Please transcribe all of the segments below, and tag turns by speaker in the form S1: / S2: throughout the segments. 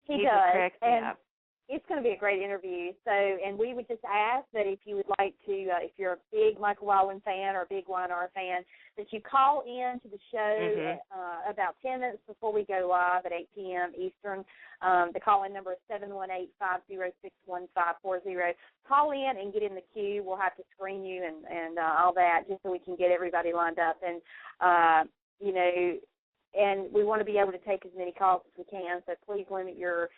S1: He's
S2: does.
S1: A prick,
S2: and
S1: yeah.
S2: it's going to be a great interview. So, and we would just ask that if you would like to, if you're a big Michael Wallen fan or a big Y&R fan, that you call in to the show about 10 minutes before we go live at 8 p.m. Eastern. The call-in number is 718-506-1540. Call in and get in the queue. We'll have to screen you and all that just so we can get everybody lined up. And, and we want to be able to take as many calls as we can, so please limit your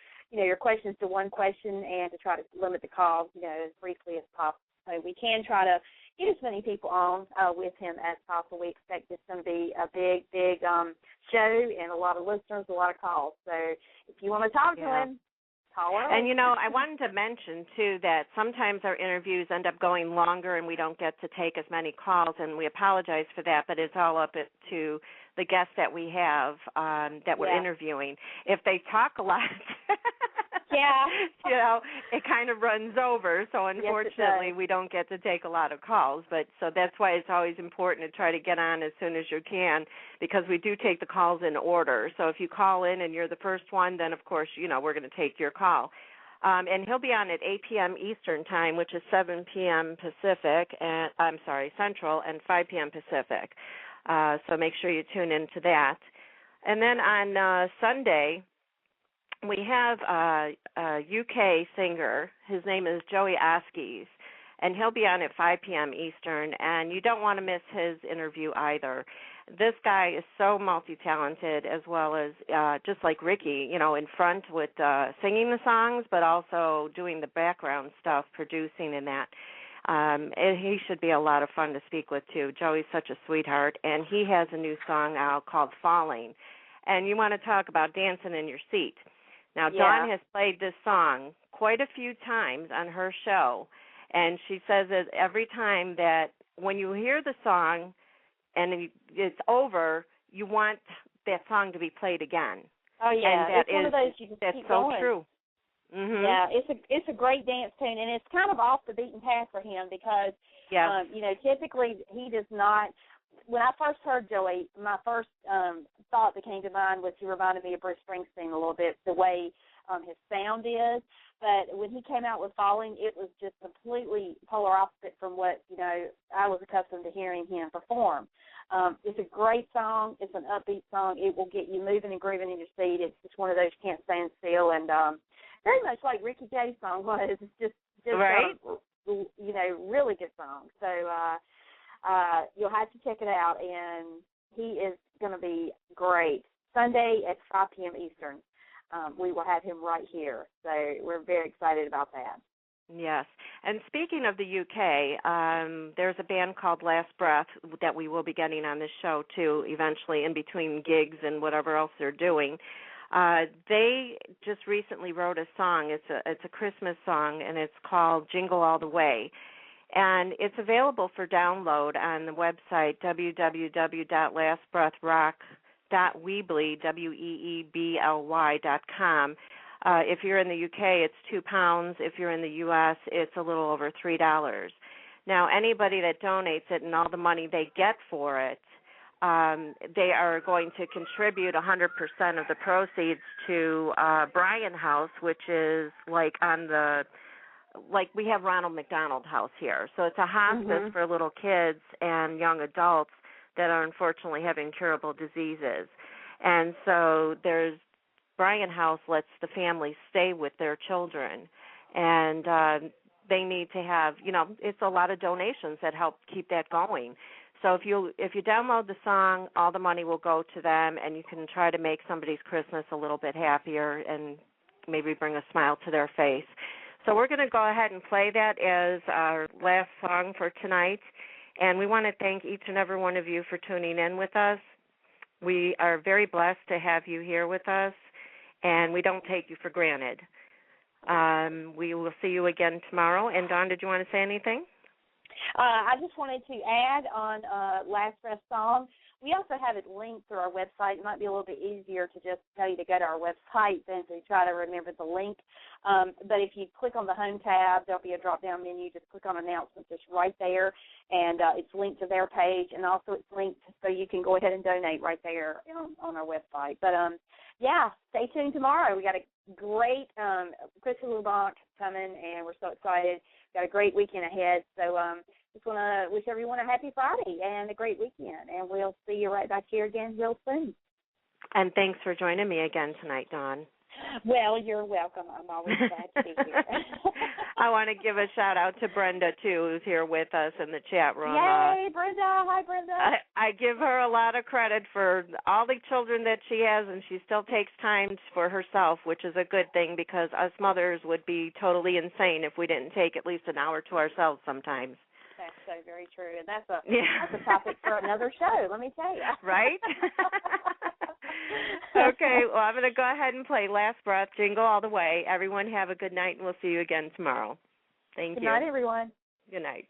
S2: questions to one question and to try to limit the calls, as briefly as possible. So we can try to get as many people on with him as possible. We expect this to be a big show and a lot of listeners, a lot of calls. So if you want to talk to him, call early.
S1: And, I wanted to mention, too, that sometimes our interviews end up going longer and we don't get to take as many calls, and we apologize for that, but it's all up to the guests that we have that we're interviewing. If they talk a lot, it kind of runs over. So unfortunately, we don't get to take a lot of calls. But so that's why it's always important to try to get on as soon as you can, because we do take the calls in order. So if you call in and you're the first one, then of course, we're going to take your call. And he'll be on at 8 p.m. Eastern time, which is 7 p.m. Pacific, and Central, and 5 p.m. Pacific. So make sure you tune into that. And then on Sunday, we have a UK singer. His name is Joey Askies, and he'll be on at 5 p.m. Eastern, and you don't want to miss his interview either. This guy is so multi-talented, as well as just like Ricky, in front with singing the songs, but also doing the background stuff, producing and that. And he should be a lot of fun to speak with, too. Joey's such a sweetheart, and he has a new song out called Falling. And you want to talk about dancing in your seat. Now, Dawn has played this song quite a few times on her show, and she says that every time that when you hear the song and it's over, you want that song to be played again.
S2: Oh, yeah.
S1: And
S2: it's one of those you just keep going.
S1: That's so true. Mm-hmm.
S2: Yeah, it's a great dance tune, and it's kind of off the beaten path for him because, typically he does not. When I first heard Joey, my first thought that came to mind was he reminded me of Bruce Springsteen a little bit, the way his sound is. But when he came out with Falling, it was just completely polar opposite from what, I was accustomed to hearing him perform. It's a great song. It's an upbeat song. It will get you moving and grooving in your seat. It's just one of those you can't stand still, and very much like Ricky Jay's song was. It's just
S1: right.
S2: Really good song. So you'll have to check it out, and he is going to be great. Sunday at 5 p.m. Eastern, we will have him right here. So we're very excited about that.
S1: Yes. And speaking of the UK, there's a band called Last Breath that we will be getting on this show, too, eventually in between gigs and whatever else they're doing. They just recently wrote a song. It's a Christmas song, and it's called Jingle All the Way. And it's available for download on the website www.lastbreathrock.weebly.com. If you're in the UK, it's £2. If you're in the U.S., it's a little over $3. Now, anybody that donates it and all the money they get for it, they are going to contribute 100% of the proceeds to Bryan House, which is like we have Ronald McDonald House here. So it's a hospice for little kids and young adults that are unfortunately have incurable diseases. And so Bryan House lets the families stay with their children. And they need to have, it's a lot of donations that help keep that going. So if you download the song, all the money will go to them, and you can try to make somebody's Christmas a little bit happier and maybe bring a smile to their face. So we're going to go ahead and play that as our last song for tonight. And we want to thank each and every one of you for tuning in with us. We are very blessed to have you here with us, and we don't take you for granted. We will see you again tomorrow. And, Dawn, did you want to say anything?
S2: I just wanted to add on Last Breath song, we also have it linked through our website. It might be a little bit easier to just tell you to go to our website than to try to remember the link. But if you click on the home tab, there'll be a drop-down menu. Just click on announcements. It's right there, and it's linked to their page, and also it's linked so you can go ahead and donate right there on our website. But, stay tuned tomorrow. We got a great Christopher LeBlanc coming, and we're so excited. Got a great weekend ahead. So just want to wish everyone a happy Friday and a great weekend, and we'll see you right back here again real soon.
S1: And thanks for joining me again tonight, Dawn.
S2: Well, you're welcome. I'm always glad to be here.
S1: I want to give a shout-out to Brenda, too, who's here with us in the chat room.
S2: Yay, Brenda. Hi, Brenda.
S1: I give her a lot of credit for all the children that she has, and she still takes time for herself, which is a good thing because us mothers would be totally insane if we didn't take at least an hour to ourselves sometimes.
S2: That's so very true, and that's a topic for another show, let me tell you.
S1: Right? Okay, well, I'm going to go ahead and play Last Breath, Jingle All the Way. Everyone have a good night, and we'll see you again tomorrow. Thank you.
S2: Good night, everyone.
S1: Good night.